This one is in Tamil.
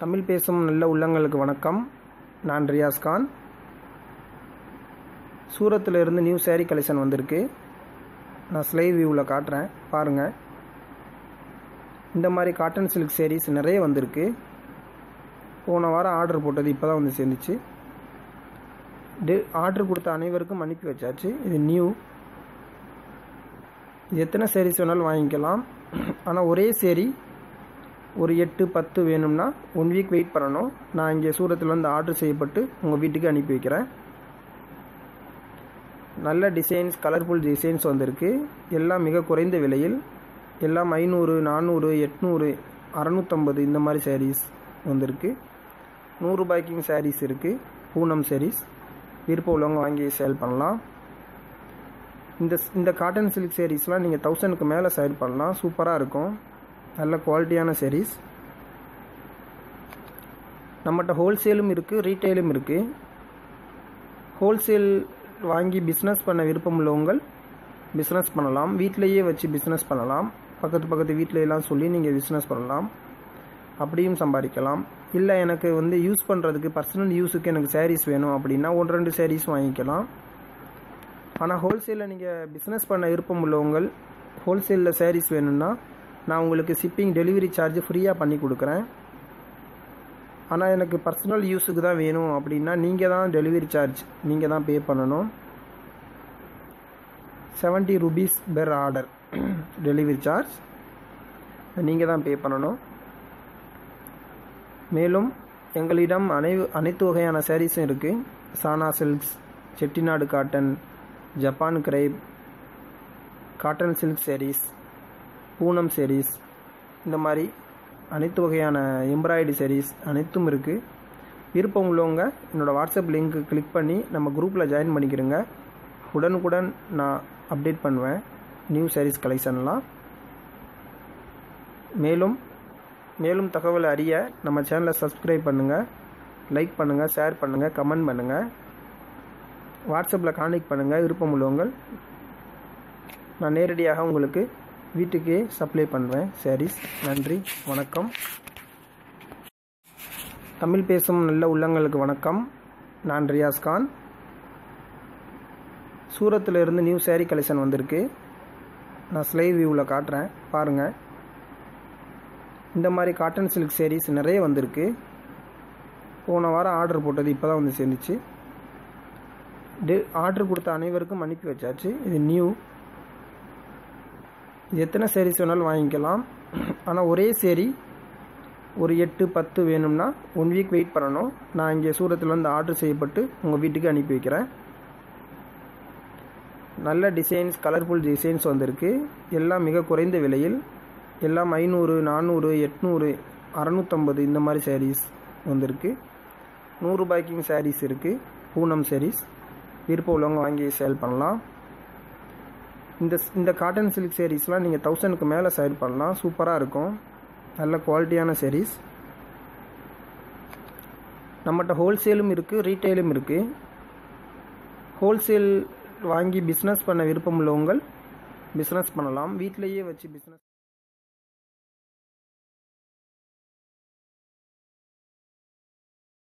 தமிழ் பேசும் நல்ல உள்ளங்களுக்கு வணக்கம். நான் ரியாஸ் கான். சூரத்தில் இருந்து நியூ சேரீ கலெக்ஷன் வந்திருக்கு. நான் ஸ்லைவ் வியூவில் காட்டுறேன், பாருங்கள். இந்த மாதிரி காட்டன் சில்க் சேரீஸ் நிறைய வந்திருக்கு. போன வாரம் ஆர்டர் போட்டது இப்போ தான் வந்து சேர்ந்துச்சு. ஆர்டர் கொடுத்த அனைவருக்கும் அனுப்பி வச்சாச்சு. இது நியூ. இது எத்தனை சேரீஸ் வேணாலும் வாங்கிக்கலாம். ஆனால் ஒரே சேரீ ஒரு 8-10 வேணும்னா 1 வீக் வெயிட் பண்ணணும். நான் இங்கே சூரத்தில் வந்து ஆர்டர் செய்யப்பட்டு உங்கள் வீட்டுக்கு அனுப்பி வைக்கிறேன். நல்ல டிசைன்ஸ், கலர்ஃபுல் டிசைன்ஸ் வந்திருக்கு. எல்லாம் மிக குறைந்த விலையில். எல்லாம் 500, 400, 800, 650 இந்த மாதிரி சாரீஸ் வந்திருக்கு. 100 ரூபாய்க்கும் சாரீஸ் இருக்குது. பூனம் சாரீஸ் விருப்பம் உள்ளவங்க வாங்கி சேல் பண்ணலாம். இந்த காட்டன் சில்க் சாரீஸ்லாம் நீங்கள் 1000க்கு மேலே சேல் பண்ணலாம். சூப்பராக இருக்கும். நல்ல குவாலிட்டியான சாரீஸ். நம்மகிட்ட ஹோல்சேலும் இருக்குது, ரீட்டெயிலும் இருக்குது. ஹோல்சேல் வாங்கி பிஸ்னஸ் பண்ண விருப்பம் உள்ளவங்க பிஸ்னஸ் பண்ணலாம். வீட்டிலையே வச்சு பிஸ்னஸ் பண்ணலாம். பக்கத்து வீட்டிலலாம் சொல்லி நீங்கள் பிஸ்னஸ் பண்ணலாம். அப்படியும் சம்பாதிக்கலாம். இல்லை எனக்கு வந்து யூஸ் பண்ணுறதுக்கு பர்சனல் யூஸுக்கு எனக்கு சாரீஸ் வேணும் அப்படின்னா 1-2 சாரீஸ் வாங்கிக்கலாம். ஆனால் ஹோல்சேலில் நீங்கள் பிஸ்னஸ் பண்ண விருப்பம் உள்ளவங்க ஹோல்சேலில் சாரீஸ் வேணும்னா நான் உங்களுக்கு ஷிப்பிங் டெலிவரி சார்ஜ் ஃப்ரீயாக பண்ணி கொடுக்குறேன். ஆனால் எனக்கு பர்சனல் யூஸுக்கு தான் வேணும் அப்படின்னா நீங்கள் தான் டெலிவரி சார்ஜ் நீங்கள் தான் பே பண்ணணும். 70 rupees per order delivery charge நீங்கள் தான் பே பண்ணணும். மேலும் எங்களிடம் அனைத்து வகையான சாரீஸும் இருக்குது. சானா silks, Chettinad cotton, Japan crepe, cotton silk saris, Poonam saris, இந்த மாதிரி அனைத்து வகையான எம்ப்ராய்டரி சாரீஸ் அனைத்தும் இருக்குது. விருப்பம் உள்ளவங்க என்னோடய வாட்ஸ்அப் லிங்க்கு கிளிக் பண்ணி நம்ம குரூப்பில் ஜாயின் பண்ணிக்கிறேங்க. உடனுக்குடன் நான் அப்டேட் பண்ணுவேன் நியூ சாரீஸ் கலெக்ஷன்லாம். மேலும் தகவலை அறிய நம்ம சேனலை சப்ஸ்கிரைப் பண்ணுங்கள், லைக் பண்ணுங்கள், ஷேர் பண்ணுங்கள், கமெண்ட் பண்ணுங்கள். வாட்ஸ்அப்பில் கான்டெக்ட் பண்ணுங்கள். விருப்பம் உள்ளவங்க நான் நேரடியாக உங்களுக்கு வீட்டுக்கே சப்ளை பண்ணுவேன் சாரீஸ். நன்றி, வணக்கம். தமிழ் பேசும் நல்ல உள்ளங்களுக்கு வணக்கம். நான் ரியாஸ் கான். சூரத்தில் இருந்து நியூ சேரீ கலெக்ஷன் வந்திருக்கு. நான் ஸ்லைவ் வியூவில் காட்டுறேன், பாருங்கள். இந்த மாதிரி காட்டன் சில்க் சாரீஸ் நிறைய வந்திருக்கு. போன வாரம் ஆர்டர் போட்டது இப்போ தான் வந்து சேர்ந்துச்சு. ஆர்டர் கொடுத்த அனைவருக்கும் அனுப்பி வச்சாச்சு. இது நியூ. இது எத்தனை சாரீஸ் வேணாலும் வாங்கிக்கலாம். ஆனால் ஒரே சேரீ ஒரு 8-10 வேணும்னா 1 வீக் வெயிட் பண்ணணும். நான் இங்கே சூரத்தில் வந்து ஆர்டர் செய்யப்பட்டு உங்கள் வீட்டுக்கு அனுப்பி வைக்கிறேன். நல்ல டிசைன்ஸ், கலர்ஃபுல் டிசைன்ஸ் வந்திருக்கு. எல்லாம் மிக குறைந்த விலையில். எல்லாம் 500, 400, 800, 650 இந்த மாதிரி சாரீஸ் வந்திருக்கு. 100 ரூபாய்க்கும் சாரீஸ் இருக்குது. பூனம் சாரீஸ் விருப்பம் உள்ளவங்க வாங்கி சேல் பண்ணலாம். இந்த காட்டன் சில்க் சாரீஸ்லாம் நீங்கள் 1000க்கு மேலே சேல் பண்ணலாம். சூப்பராக இருக்கும். நல்ல குவாலிட்டியான சாரீஸ். நம்மகிட்ட ஹோல்சேலும் இருக்குது, ரீட்டெயிலும் இருக்குது. ஹோல்சேல் வாங்கி பிஸ்னஸ் பண்ண விருப்பம் உள்ளவங்க பிஸ்னஸ் பண்ணலாம். வீட்டிலையே வச்சு பிஸ்னஸ்